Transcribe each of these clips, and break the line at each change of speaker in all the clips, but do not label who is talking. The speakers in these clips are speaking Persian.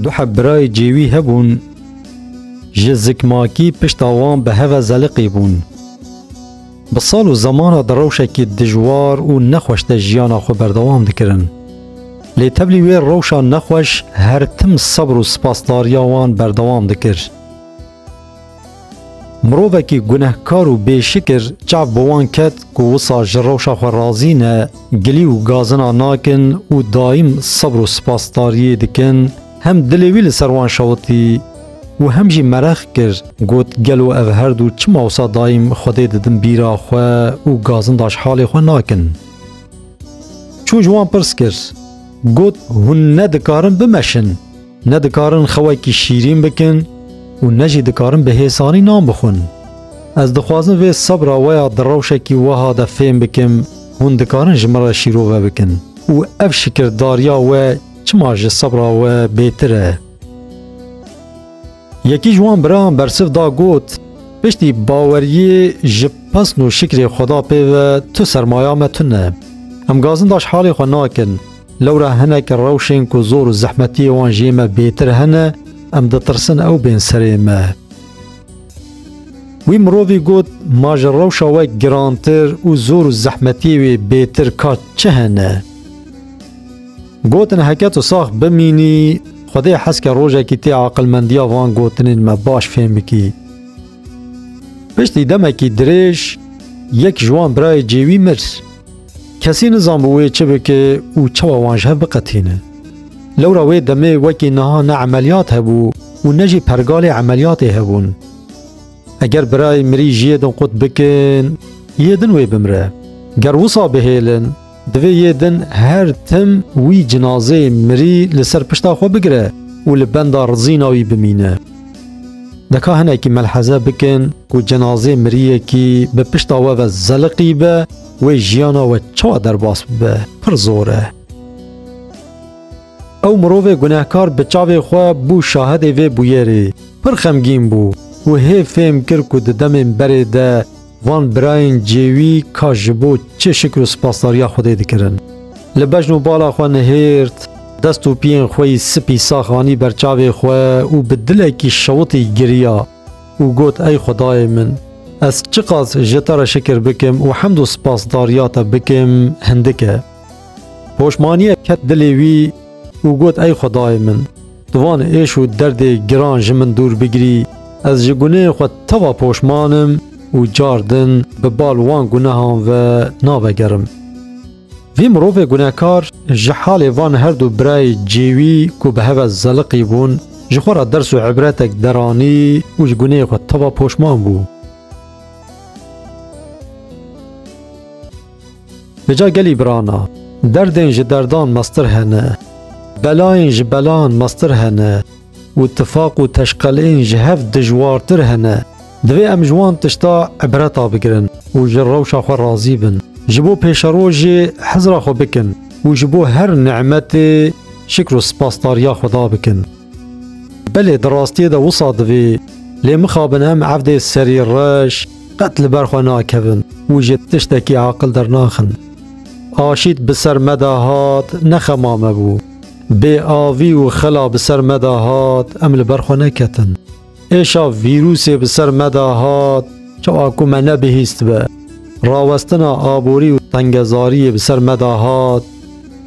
دو حبرای جیوی هبون جزکماکی پشت آوان به هوا زلقی بون. بسال و زمان دروشکی دجوار و نخوشت جیانا خو بردوام دکرن. لی تبلی وی روشا نخوش هر تم صبر و سپاسداریا وان بردوام دکر. مروفه کی گناهکار و بیشکر چاو بوان کد که وصا جروشا خو رازی نه گلی و گازنا ناکن و دایم صبر و سپاسداری دکن هم دلوی لسروان شوطی و هم جی مرخ کر گوت گلو او هر دو چما وصا دایم خوده ددن بیرا خو و گازن داش حال خو ناکن. چون جوان پرس کر گوت هون ندکارن بمشن، ندکارن خواه کی شیرین بکن و نجی دکارن به حسانی نام بخون. از دخوازن وی صبر ویا دروشکی وها دا فهم بکم هون دکارن جمرا شیرو بکن و اف شکر داریا و چما جه صبر و بیتره. یکی جوان برام برسف دا گوت پشتی باوریه جپسن و شکر خدا پیوه تو سرمایامتونه. هم گازن داش حالی خو ناکن لورا هنک روشن کو زور و زحمتی وان جیمه بیتر هنه ام دترسن او بین سریمه. وی مرووی گوت ماج روشا و گرانتر و زور و زحمتی وی بیتر که چه هنه؟ گوتن حکت و ساخ بمینی خدای حس که روژه کی تی عقل مندیا وان گوتنین ما باش فهم بکی. پشتی دمه کی دریش یک جوان برای جیوی مرس. کسی نظام بوی چه بکه و چه وانجه بقتینه. لورا وی دمه وکی نها نه عملیات هبو و نجی پرگال عملیات هبون. اگر برای مری جیدن قد بکن یدن وی بمره. گر وصا بهیلن دوی یدن هر تم وی جنازه مری لسر پشتا خو بگره و لبندا رزیناوی بمینه. دکا هنه کی ملحظه بکن که جنازه مریه کی به پشتا و زلقی به و جیانا و چوا در باس به پر زوره. او مروه گناهکار به چاوی خواه بو شاهد وی بویری پر خمگین بو و هی فهم کر که ددم بره ده وان براین جیوی که جبو چه شکر و سپاسداریا خوده دکرن. لبجنو بالا خواه نهیرت دستو پین خوی سپی ساخانی بر چاوی خواه و بدله کی شوطی گریا و گوت ای خدای من از چقاس جتر شکر بکم و حمد و سپاسداریات بکم هندکه. پوشمانیه کت دلیوی و گوت ای خدای من دوان ایش و درد گران جمن دور بگیری از جگونه خود توا پوشمانم و جاردن به بالوان گناهان و ناوگرم. وی مروف گناهکار جحال وان هر دو برای جیوی که به هوا زلقی بون جخورا درس و عبرتک درانی و جگونه خود توا پوشمان بو. بجا گلی برانا دردین جدردان مستر هنه بلاین جبلان مستر هنه و اتفاق و تشقلین جهف دجوارتر هنه دوی ام جوان تشتا عبرتا بگرن و جروشا خو رازی بن جبو پیش روژ حضر خو بکن و جبو هر نعمت شکر و سپاسداریا خدا بکن. بله دراستی دا وصا دوی لی مخابن هم عبد سری رش قتل برخوا ناکبن و جد تشتکی عاقل در ناخن. آشید بسر مداهات نخمامه بو به آوی و خلا بسر مداهات امل برخوا نکتن. ایشا ویروسی بسر مداهات چو آکو منه بهیست به راوستنا آبوری و تنگزاری بسر مداهات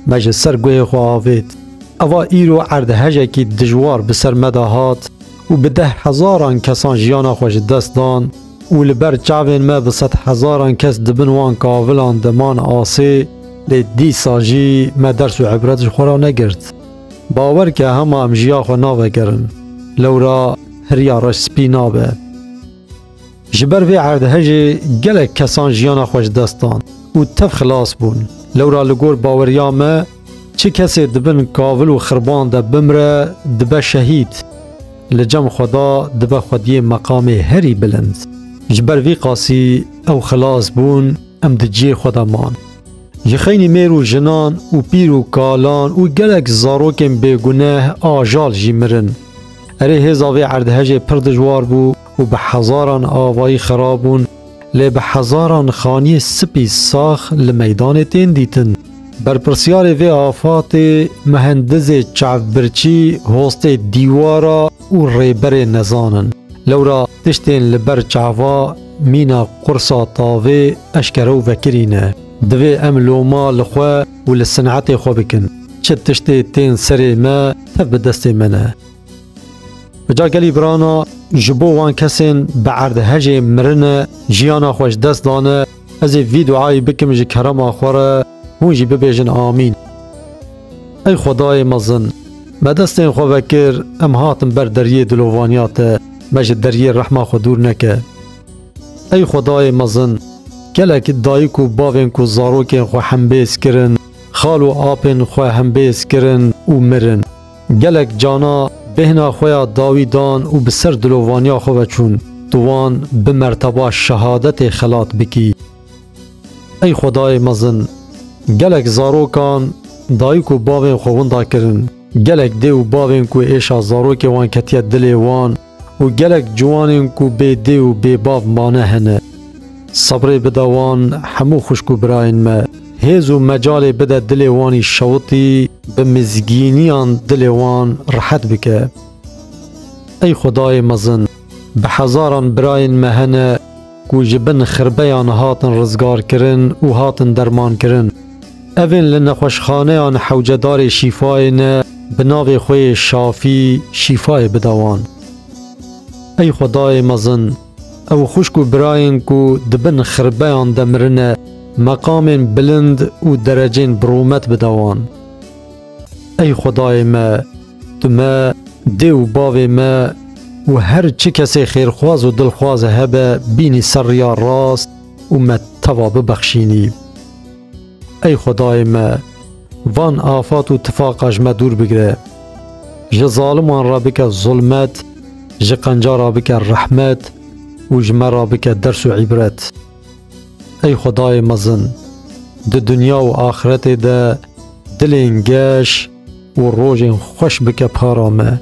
مجه سر گوه خو آوید. اوا ایرو عردهجه کی دجوار بسر مداهات و به 10,000 کسان جیانا خوش دست دان و لبر چاوین ما به 100,000 کس دبنوان کاولان دمان آسی لی دی ساجی ما درس و عبرتش خورا نگرد. باور که همه امجیا خو ناوه گرن لورا هریا رش سپی نابه. جبر وی عردهجه گلک کسان جیانا خوش دستان و تف خلاص بون. لورا لگور باوریامه چه کسی دبن کاول و خربان ده بمره دبه شهید لجم خدا دبه خودی مقام هری بلند. جبر وی قاسی او خلاص بون ام دجی خدا مان. یخینی میرو جنان و پیر و کالان و گلک زاروکم بگناه آجال جی مرن. اره هزاوی عردهجه پر دجوار بو و به 1000 آوایی خرابون لی به 1000 خانی سپی ساخ لمیدان تین دیتن. برپرسیار وی آفات مهندز چعبرچی هوست دیوارا و ریبر نزانن لورا تشتین لبر چعوا مینا قرصا طاوه اشکرو وکرینه دوی ام لوما لخوا و لسنعت خو بکن چه تشتی تین سری ما تف بدست منه بجا گلی برانا جبو وان کسین بعرد هجه مرنه جیانا خوش دست دانه از ویدعای بکم جی کرم آخوره هون جی ببیجن آمین ای خدای مزن ما دستین خو بکر ام هاتم بر دریه دلوانیات مجد دریه رحمه خودور نکه ای خدای مزن گلک دایک و باوین کو زاروکین خو حنبیس کرن خال و آپین خو حنبیس کرن و مرن گلک جانا بهنا خویا داویدان و بسر دلوانیا خو بچون دوان به مرتبه شهادت خلات بکی ای خدای مزن گلک زاروکان دایک و باوین خو وندا کرن گلک دی و باوین کو ایشا زاروک وان کتیه دلی وان و گلک جوانین کو بی دی و بی باو مانه هنه صبر بدوان همو خوشکو براین ما هیز و مجال بده دل وانی شوطی به مزگینیان دل وان راحت بکه ای خدای مزن به هزاران براین مهنه کو جبن خربیان هاتن رزگار کرن و هاتن درمان کرن اوین لنخوشخانه آن حوجدار شیفای نه بناو خوی شافی شیفای بدوان ای خدای مزن او خوشکو براین کو دبن خربیان دمرنه مقام بلند و درجین برومت بدوان ای خدای ما تو ما دی و باوی ما و هر چی کسی خیرخواز و دلخواز هبه بینی سر یا راست و ما توا ببخشینی ای خدای ما وان آفات و تفاقش ما دور بگره ج ظالمان را بکه ظلمت ج قنجا را بکه رحمت و جمع را بکه درس و عبرت ای خدای مزن ده دنیا و آخرت ده دلین گش و روژین خوش بکه پارامه